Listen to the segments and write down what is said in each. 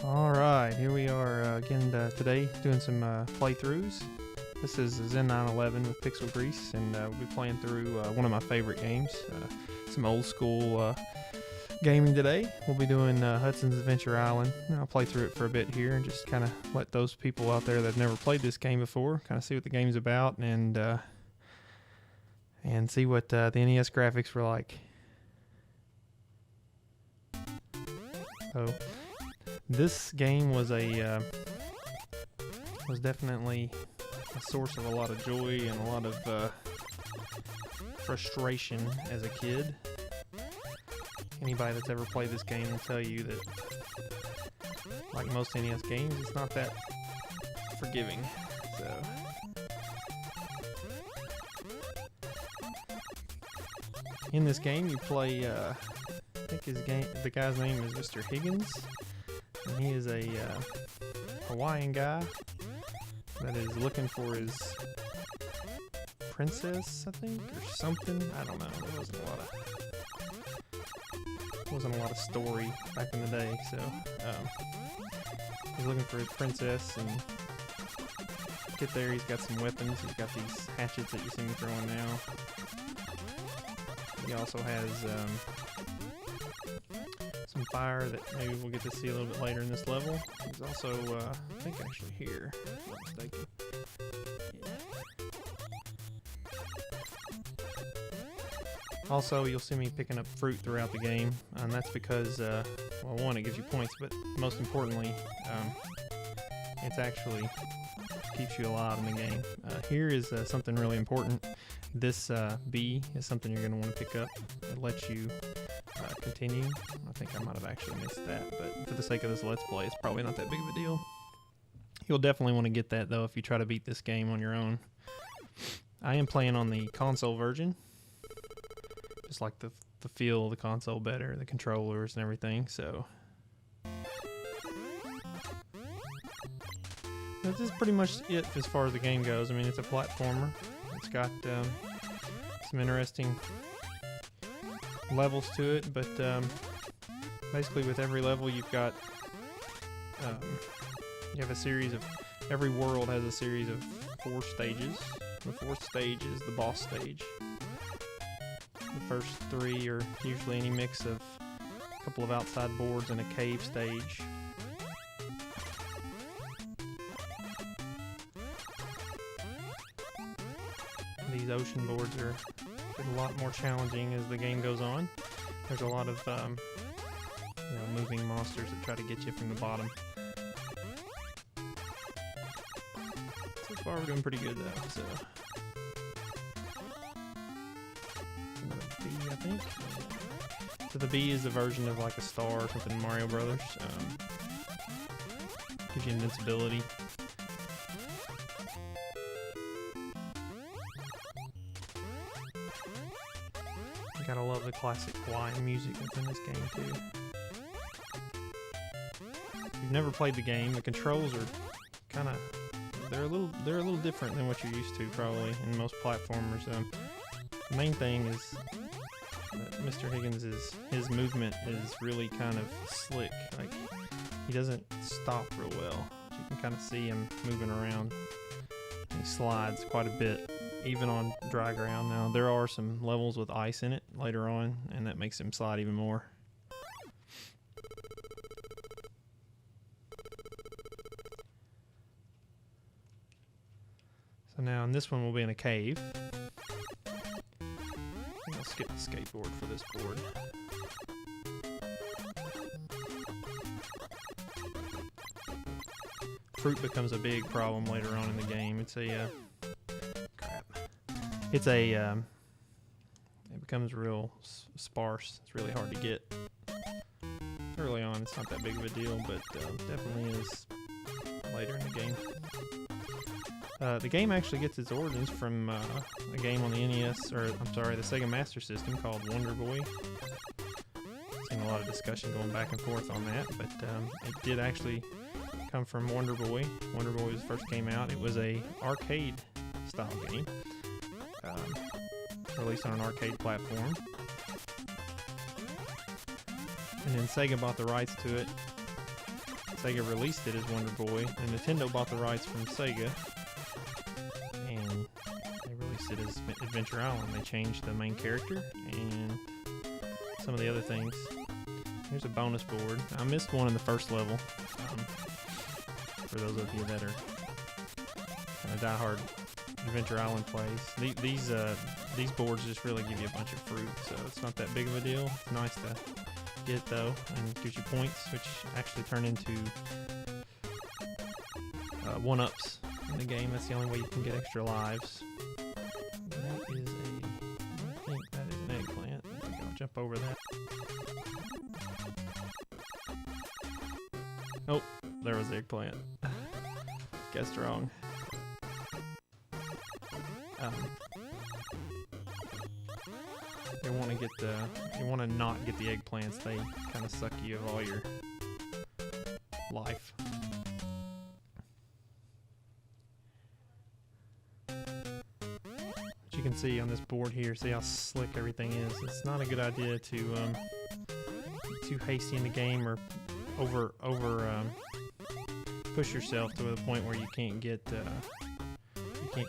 Alright, here we are again today doing some playthroughs. This is Zen911 with PxlGrease, and we'll be playing through one of my favorite games, some old school gaming today. We'll be doing Hudson's Adventure Island. I'll play through it for a bit here and just kind of let those people out there that have never played this game before kind of see what the game's about and see what the NES graphics were like. So this game was definitely a source of a lot of joy and a lot of frustration as a kid. Anybody that's ever played this game will tell you that, like most NES games, it's not that forgiving. So in this game, you play. I think the guy's name is Mr. Higgins. And he is a Hawaiian guy that is looking for his princess, I think, or something. I don't know. There wasn't a lot of story back in the day, so he's looking for his princess, and get there. He's got some weapons. He's got these hatchets that you see me throwing now. He also has some fire that maybe we'll get to see a little bit later in this level. There's also, I think actually here, if I'm not mistaken. Yeah. Also, you'll see me picking up fruit throughout the game, and that's because, well, one, it gives you points, but most importantly, it's actually keeps you alive in the game. Here is something really important. This B is something you're going to want to pick up. It lets you continue. I think I might have actually missed that, but for the sake of this Let's Play, it's probably not that big of a deal. You'll definitely want to get that, though, if you try to beat this game on your own. I am playing on the console version. Just like the feel of the console better, the controllers and everything, so. This is pretty much it as far as the game goes. I mean, it's a platformer. It's got some interesting levels to it, but basically with every level you've got you have a series of, every world has a series of 4 stages. The 4th stage is the boss stage. The first 3 are usually any mix of a couple of outside boards and a cave stage. These ocean boards are a lot more challenging as the game goes on. There's a lot of moving monsters that try to get you from the bottom. So far we're doing pretty good though. So the B, I think. So the B is a version of like a star or something in Mario Brothers. Gives you invincibility. Gotta love the classic Hawaiian music that's in this game too. If you've never played the game, the controls are kind of they're a little different than what you're used to probably in most platformers. The main thing is that Mr. Higgins his movement is really kind of slick. Like he doesn't stop real well. You can kind of see him moving around. He slides quite a bit, even on dry ground. Now there are some levels with ice in it later on, and that makes him slide even more. So now in this one we'll be in a cave. I think I'll skip the skateboard for this board. Fruit becomes a big problem later on in the game. It's a it becomes real sparse. It's really hard to get. Early on, it's not that big of a deal, but definitely is later in the game. The game actually gets its origins from a game on the NES, or I'm sorry, the Sega Master System called Wonderboy. Seen a lot of discussion going back and forth on that, but it did actually come from Wonderboy. Wonderboy was first came out. It was a arcade style game. Released on an arcade platform. And then Sega bought the rights to it Sega released it as Wonderboy, and Nintendo bought the rights from Sega, and they released it as Adventure Island. They changed the main character and some of the other things. Here's a bonus board. I missed one in the first level. For those of you that are kind of diehard Adventure Island plays, these boards just really give you a bunch of fruit, so it's not that big of a deal. It's nice to get though, and gives you points, which actually turn into one-ups in the game. That's the only way you can get extra lives. That is I think that is an eggplant. I think I'll jump over that. Oh, there was the eggplant. Guessed wrong. You want to not get the eggplants. They kind of suck you of all your life. But you can see on this board here, see how slick everything is. It's not a good idea to get too hasty in the game or over push yourself to the point where you can't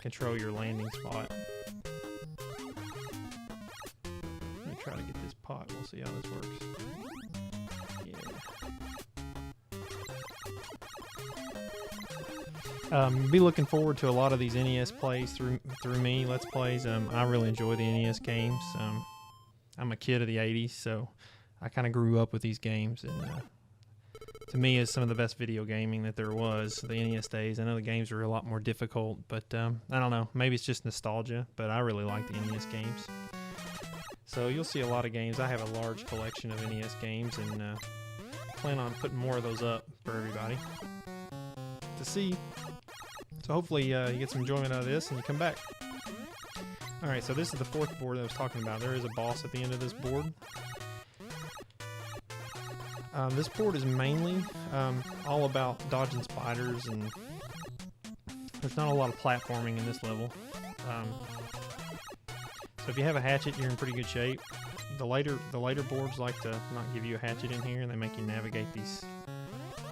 control your landing spot. Let me try to get this pot. We'll see how this works. Yeah. Be looking forward to a lot of these NES plays through me. Let's plays. I really enjoy the NES games. I'm a kid of the '80s, so I kind of grew up with these games, and to me, is some of the best video gaming that there was the NES days. I know the games were a lot more difficult, but I don't know. Maybe it's just nostalgia, but I really like the NES games. So you'll see a lot of games. I have a large collection of NES games, and plan on putting more of those up for everybody to see. So hopefully you get some enjoyment out of this and you come back. Alright, so this is the fourth board that I was talking about. There is a boss at the end of this board. This board is mainly all about dodging spiders, and there's not a lot of platforming in this level. So if you have a hatchet, you're in pretty good shape. The later boards like to not give you a hatchet in here, and they make you navigate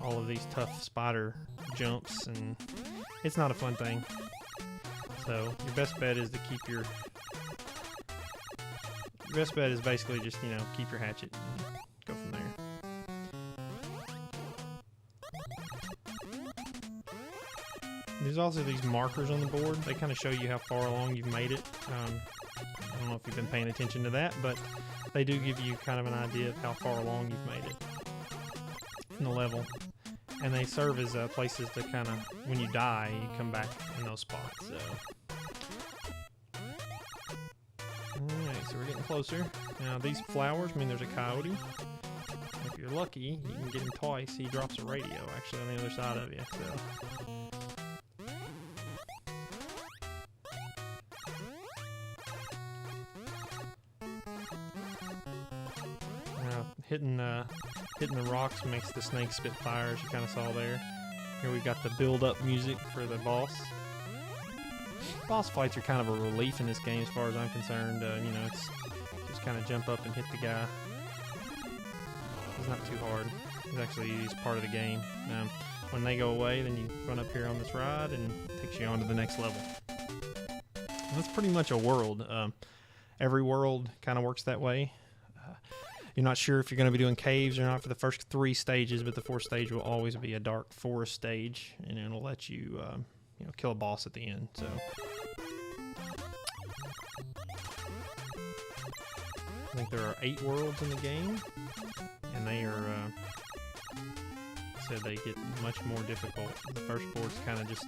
all of these tough spider jumps, and it's not a fun thing. So your best bet is to keep your best bet is basically just, keep your hatchet and go from there. There's also these markers on the board. They kind of show you how far along you've made it. I don't know if you've been paying attention to that, but they do give you kind of an idea of how far along you've made it in the level. And they serve as places to kind of, when you die, you come back in those spots. So, alright, so we're getting closer. Now these flowers mean there's a coyote. If you're lucky, you can get him twice. He drops a radio actually on the other side of you. So. Hitting the rocks makes the snake spit fire, as you kind of saw there. Here we've got the build-up music for the boss. Boss fights are kind of a relief in this game, as far as I'm concerned. It's just kind of jump up and hit the guy. It's not too hard. It's actually the easiest part of the game. When they go away, then you run up here on this ride, and it takes you on to the next level. And that's pretty much a world. Every world kind of works that way. You're not sure if you're going to be doing caves or not for the first 3 stages, but the 4th stage will always be a dark forest stage, and it'll let you, kill a boss at the end. So, I think there are 8 worlds in the game, and they are said they get much more difficult. The first board's kind of just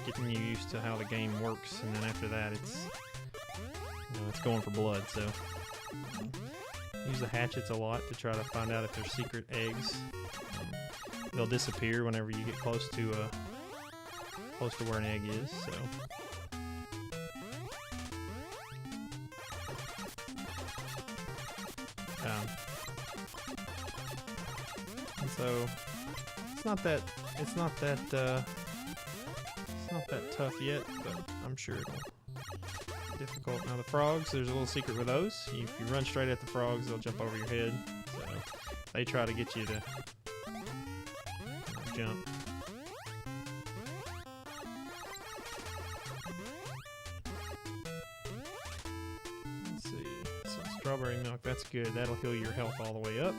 getting you used to how the game works, and then after that, it's going for blood. So. Use the hatchets a lot to try to find out if there's secret eggs. They'll disappear whenever you get close to where an egg is. So, and so it's not that tough yet, but I'm sure it'll. Difficult. Now the frogs, there's a little secret with those. If you run straight at the frogs, they'll jump over your head. So they try to get you to jump. Let's see. So strawberry milk, that's good. That'll heal your health all the way up.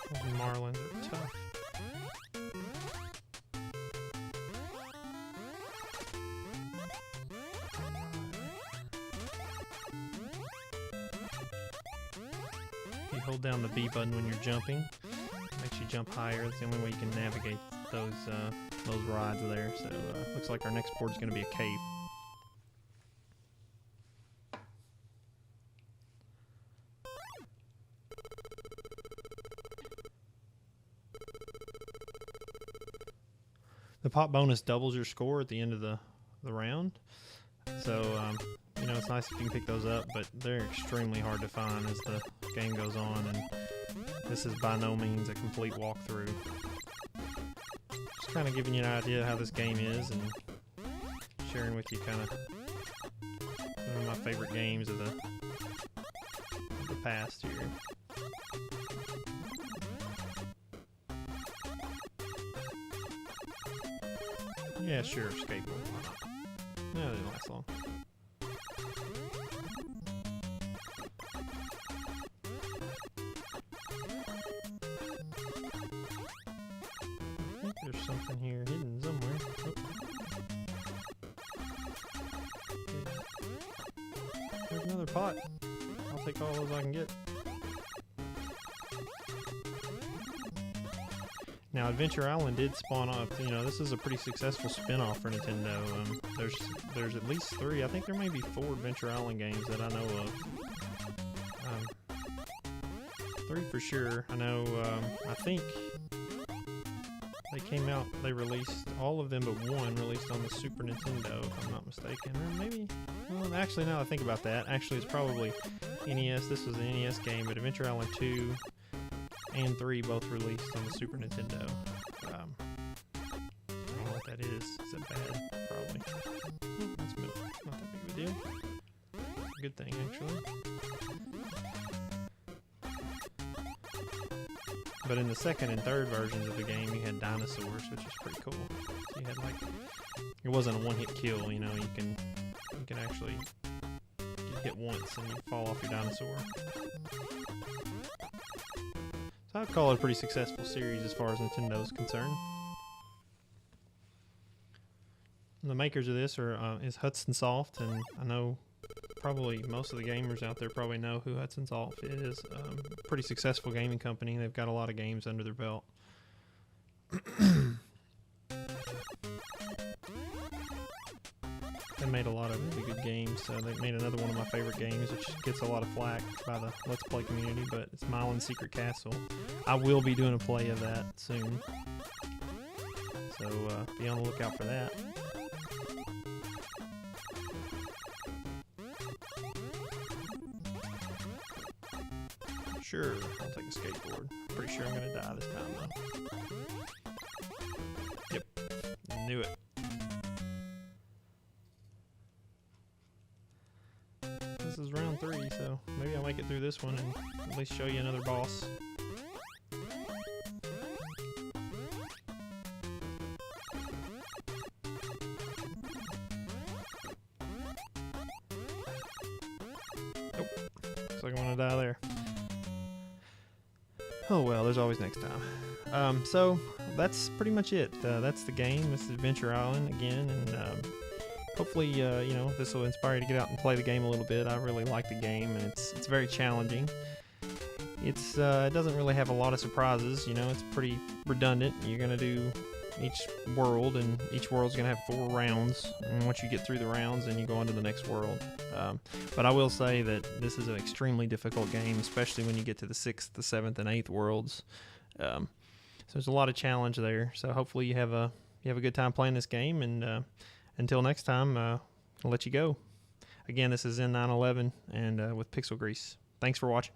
Those marlins are tough. You hold down the B button when you're jumping. Makes you jump higher. That's the only way you can navigate those rides there. So looks like our next board is going to be a cave. The pop bonus doubles your score at the end of the round. So, you know, it's nice if you can pick those up, but they're extremely hard to find as the game goes on, and this is by no means a complete walkthrough. Just kind of giving you an idea of how this game is and sharing with you kind of one of my favorite games of the past here. Yeah, sure, skateboard. Why not? No, they didn't last long. I think there's something here hidden somewhere. Oh. There's another pot. I'll take all those I can get. Now, Adventure Island did spawn up. You know, this is a pretty successful spin-off for Nintendo. There's at least 3. I think there may be 4 Adventure Island games that I know of. 3 for sure. I know. I think they came out. They released all of them, but 1 released on the Super Nintendo, if I'm not mistaken. Or maybe. Well, actually, now that I think about that, actually, it's probably NES. This was an NES game, but Adventure Island 2. And 3 both released on the Super Nintendo. I don't know what that is. Is that bad? Probably. That's not that big of a deal. Good thing, actually. But in the second and third versions of the game, you had dinosaurs, which is pretty cool. So you had like, it wasn't a one-hit kill. You know, you can actually get hit once and you fall off your dinosaur. So I'd call it a pretty successful series as far as Nintendo is concerned. And the makers of this is Hudson Soft, and I know probably most of the gamers out there probably know who Hudson Soft is. Pretty successful gaming company. They've got a lot of games under their belt. They made a lot of really good games. They made another one of my favorite games, which gets a lot of flack by the Let's Play community, but it's Mylan's Secret Castle. I will be doing a play of that soon, so be on the lookout for that. Sure, I'll take a skateboard. Pretty sure I'm gonna die this time though. Yep, knew it. This is round 3, so maybe I'll make it through this one and at least show you another boss. Nope. Looks like I'm gonna die there. Oh well, there's always next time. So that's pretty much it. That's the game. This is Adventure Island again, and hopefully, you know, this will inspire you to get out and play the game a little bit. I really like the game, and it's very challenging. It doesn't really have a lot of surprises. You know, it's pretty redundant. You're gonna do each world, and each world's gonna have 4 rounds. And once you get through the rounds, then you go on to the next world. But I will say that this is an extremely difficult game, especially when you get to the 6th, the 7th, and 8th worlds. So there's a lot of challenge there. So hopefully you have a good time playing this game, and until next time, I'll let you go. Again, this is Zen911 and with PxlGrease. Thanks for watching.